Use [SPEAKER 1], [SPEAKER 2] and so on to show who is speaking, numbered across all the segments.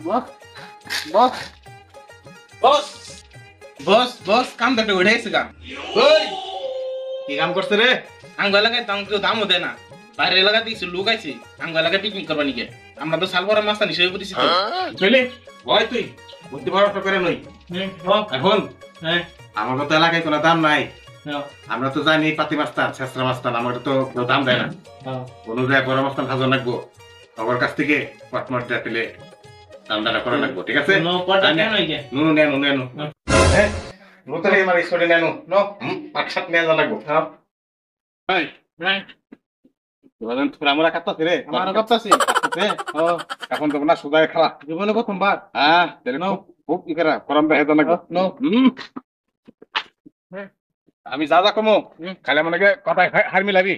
[SPEAKER 1] বস বস বস বস বস কাম তো উঠে গেছে কাম। ওই কি কাম করছে রে? আঙ্গ এলাকায় তো কেউ দামও দেয় না, বাইরের এলাকাতে কিছু লোক আছে আঙ্গ এলাকায় পিকনিক করবা নিকে। আমরা তো সাল ভরা মাস্তানি হিসেবে পরিচিত। চলে ভয় তুই বুদ্ধি ভরসা করে নই এখন। আমার তো এলাকায় কোনো দাম নাই, আমরা তো জানি পাতি মাস্তান শেষরা মাস্তান, আমার তো কেউ দাম দেয় না। অনুযায়ী বড় মাস্তান সাজন লাগবো, সবার কাছ থেকে পাটমার পেলে দাম দানা করা লাগবো। ঠিক আছে নুনু নেনু নেনু নতুন আমার স্কুলে নেনু নো পাঁচ সাত নিয়ে যা লাগবো। আমরা কাটতাছি রে, আমার কাটতাছি এখন তো না সুদায় খাওয়া জীবনে প্রথমবার। হ্যাঁ খুব কি করা গরম দেখে তো লাগবো। আমি যা যা কমো খালি মনে কথায় হার মিলাবি।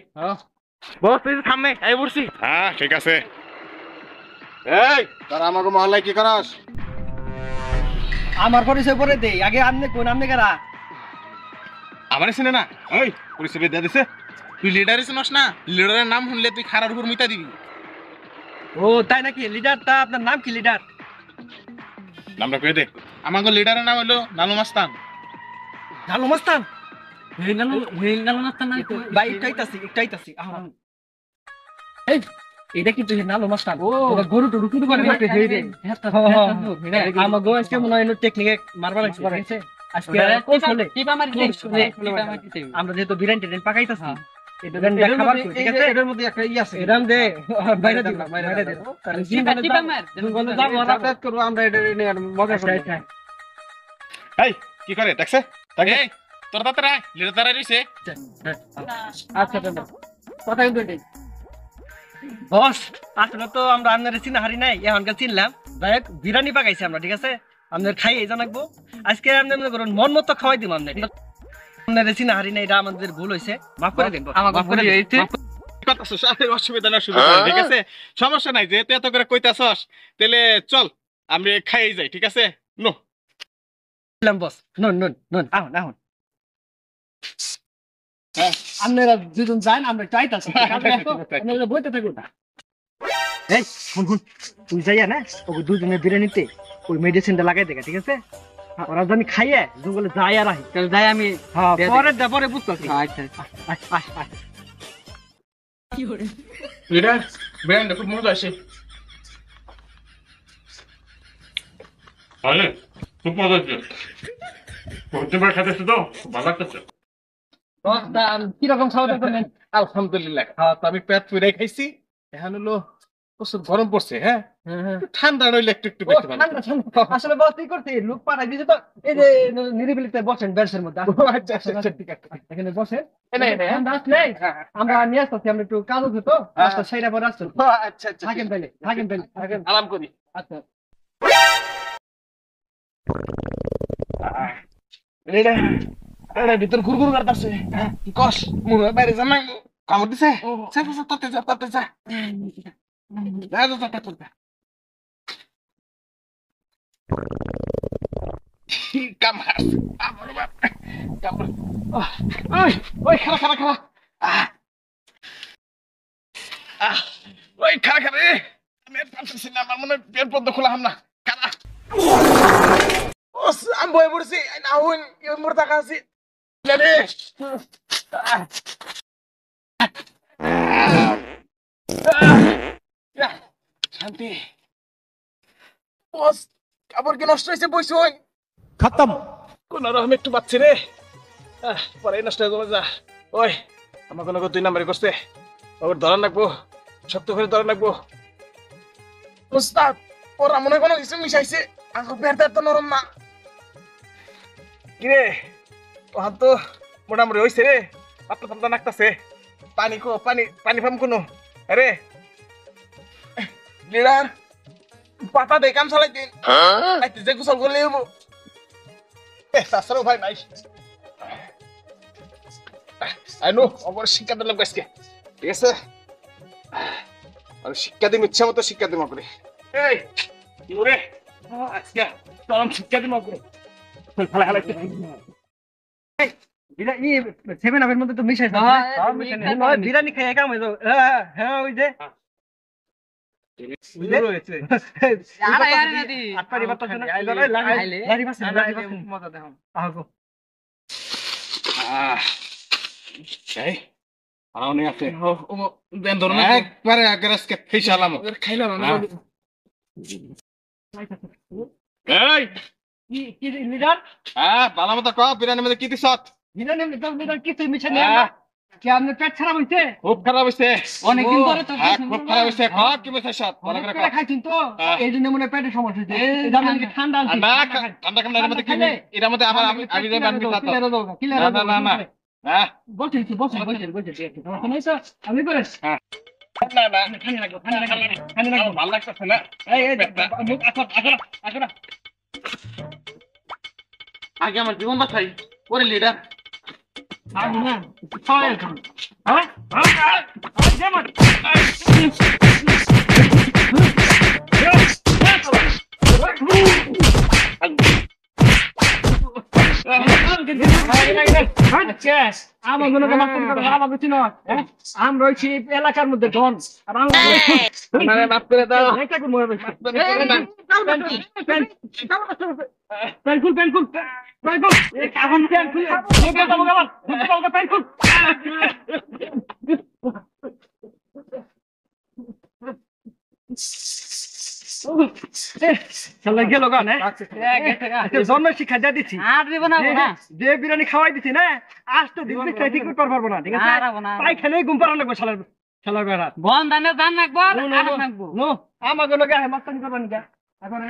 [SPEAKER 1] বস তুই সামনে আই বসছি। হ্যাঁ ঠিক আছে। এই তোরা আমাকে মহল্লায় কি করাস?
[SPEAKER 2] আমার পরিচয় পরে দেই, আগে আমনে কোন আমনে কারা?
[SPEAKER 1] আমার চিনে না? ওই পরিচয় দিয়ে দিছে। তুই লিডারে চিনস না? লিডারের নাম শুনলে তুই খারার উপর মিটা দিবি।
[SPEAKER 2] ও তাই নাকি? লিডারটা আপনার নাম কি? লিডার
[SPEAKER 1] নামটা কয়ে দে। আমাকে লিডারের নাম হলো নানু মাস্তান।
[SPEAKER 2] নানু মাস্তান? নানু মাস্তান না ভাই, একটাইতাছি এই এটা কি তুই নানু মাস্তান? ও গরু টরু শুরু করে দিতে হেই রে। আমার গো আজকে মনে হয় টেকনিকে মারবা লাগছে। ঠিক আছে আজকে কোন চলে টিপা মারি দে। আমরা যেহেতু বিরিয়ানি টেন পাকাইতাছি, এটা খাবার ঠিক আছে। এর মধ্যে একটা ই আছে, এরাম দে বাইরে দিবা, বাইরে দে তাহলে টিপা মার বন্ধ যাবো আপডেট করব আমরা। এটা নিয়ে মজা করব।
[SPEAKER 1] এই কি করে দেখছে? এই তোর তাতে লিডার তারা রইছে।
[SPEAKER 2] আচ্ছা কথা কিন্তু এটাই বস। আসলে তো আমরা আপনার চিনা হারি নাই, এখনকার চিনলাম। যাই হোক বিরিয়ানি পাকাইছি আমরা, ঠিক আছে আপনার খাই এই জানাকবো। আজকে আপনার করুন মন মতো খাওয়াই দিব। আপনার চিনা হারি নাই, এটা আমাদের ভুল হয়েছে, মাফ করে দিন।
[SPEAKER 1] অসুবিধা না, ঠিক আছে সমস্যা নাই। যেহেতু এত করে কইতাছস তাহলে চল আমি খাই যাই। ঠিক আছে নো
[SPEAKER 2] বস নুন নুন নুন আহুন আহুন। আপনারা দুজন যান, আমরা চাইতাছি আপনারা বইতে থাকুন। এই শুন শুন, তুই যাইয়া না ওকে দুজনের বিরিয়ানিতে ওই মেডিসিনটা লাগাই দেখা, ঠিক আছে? ওরা জানি খাইয়ে জঙ্গলে যাই আর আহি, তাহলে যাই আমি পরে বুঝতেছি। আচ্ছা কি করে
[SPEAKER 1] লিডার বিরিয়ানিটা খুব মজা আসে। আরে খুব মজা হচ্ছে, প্রতিবার খাইতেছি তো ভালো লাগতেছে।
[SPEAKER 2] কিরকম খাওয়া দাওয়া করলেন?
[SPEAKER 1] আলহামদুলিল্লাহ খাওয়া তো আমি পেট পুরে খাইছি। এখন হলো প্রচুর গরম পড়ছে। হ্যাঁ ঠান্ডা রইলে একটু একটু বেশি ভালো।
[SPEAKER 2] আসলে বস কি করছি, লোক পাঠাই দিয়েছে তো এই যে নিরিবিলিতে বসেন বেঞ্চের মধ্যে।
[SPEAKER 1] আচ্ছা ঠিক আছে
[SPEAKER 2] এখানে বসেন, আমরা নিয়ে আসতেছি। আমরা একটু কাজ আছে তো, সেইটা পরে আসছেন।
[SPEAKER 1] আচ্ছা
[SPEAKER 2] থাকেন থাকেন
[SPEAKER 1] আরাম করি।
[SPEAKER 2] আচ্ছা
[SPEAKER 1] ভিতর ঘুরঘুর করতেছে। কি কস মনে হয় বাইরে যা না কামড় দিছে। তাতে যা ওই খারা ওই খারা রে। আমি আর পারতেছি না, আমার মনে হয় পেট পদ্ম খোলা হাম না। খারা আমি বয়ে পড়ছি না হইন মোর টাকা আছে রে। শান্তি বস, কাপড় কি নষ্ট হয়েছে? বইস খতম কোন রকম একটু পাচ্ছি রে। পরে নষ্ট হয়ে যাবে। যা ওই আমার কোনো 2 নাম্বারই করছে, ওর ধরা লাগবো, শক্ত করে ধরা লাগবো। ওস্তাদ ওরা মনে কোনো কিছু মিশাইছে, আমার পেটটা তো নরম না। কিরে ওহান তো মোটামুটি হয়েছে রে, পাতলা পাতলা নাকতাছে। পানি পানি পাম কোনো? আরে লিডার পাতা দিয়ে কাম চালাই দিন, যে গোসল করলে হবো। তাছাড়াও ভাই নাই আইনো অবর শিক্ষা দিলাম আজকে। ঠিক আছে আর শিক্ষা দিম, ইচ্ছা মতো শিক্ষা দিম করে। এই কি রে আজকে চরম শিক্ষা দিম করে ফেলা ফেলা।
[SPEAKER 2] সেভেন আপের মধ্যে তো মিশাই বিরিয়ানি খাই কাম হয়ে যাও। হ্যাঁ ওই যে
[SPEAKER 1] শুরু হয়েছে
[SPEAKER 2] আরে আরে রেডি
[SPEAKER 3] আটপারি বাতা না
[SPEAKER 2] আইলে
[SPEAKER 3] লারি বাসে
[SPEAKER 2] মজা দেখো
[SPEAKER 3] আহো
[SPEAKER 1] এই আউনি আছে
[SPEAKER 2] ও দেন ধরুন
[SPEAKER 1] একবারে আগ্রাসকে ফিশালাম
[SPEAKER 2] খাইলাম না
[SPEAKER 1] এই
[SPEAKER 3] কি কি লিডার
[SPEAKER 1] ভালো মতো কও বিরিয়ানির মধ্যে কি দিছত
[SPEAKER 3] লিডার কি তুই মিছে না কি আপনি পেট খারাপ হইছে
[SPEAKER 1] খুব খারাপ হইছে
[SPEAKER 2] অনেকদিন ধরে তো
[SPEAKER 1] খুব খারাপ হইছে খাও কি মিছে সাত ভালো করে খাও
[SPEAKER 3] খাইছেন তো এই জন্য মনে পেটে সমস্যা হইছে এই জানেন কি ঠান্ডা আনছি
[SPEAKER 1] না ঠান্ডা ঠান্ডা এর মধ্যে কি এর মধ্যে আবার আমি আমি সাথে না না হ্যাঁ
[SPEAKER 3] বসে তুমি তো আমি করে
[SPEAKER 1] না না
[SPEAKER 3] খানি লাগো খানি লাগো
[SPEAKER 1] ভালো লাগতেছে না
[SPEAKER 3] এই মুখ আসো
[SPEAKER 1] আগে আমার জীবন বাঁচাই ওরে লিডার
[SPEAKER 3] আমি না ছয় খান হ্যাঁ যেমন আমার মনে আমার বুঝি না আম রয়েছি এলাকার মধ্যে ডন আর
[SPEAKER 1] মানে মাফ করে দাও
[SPEAKER 3] পেনকুল এখন পেনকুল গেল গান জন্মের শিক্ষা দিয়ে দিচ্ছি
[SPEAKER 2] আর দিব না না
[SPEAKER 3] যে বিরিয়ানি খাওয়াই দিচ্ছি না আজ তো দিন ঠিক করতে পারবো না ঠিক আছে পাইখানেই ঘুম পাড়ানো লাগবে শালার বেড়া
[SPEAKER 2] বন দানে দান রাখবো আর রাখবো
[SPEAKER 3] নো আমাকে লোকে মাস্তানি করবেন এখন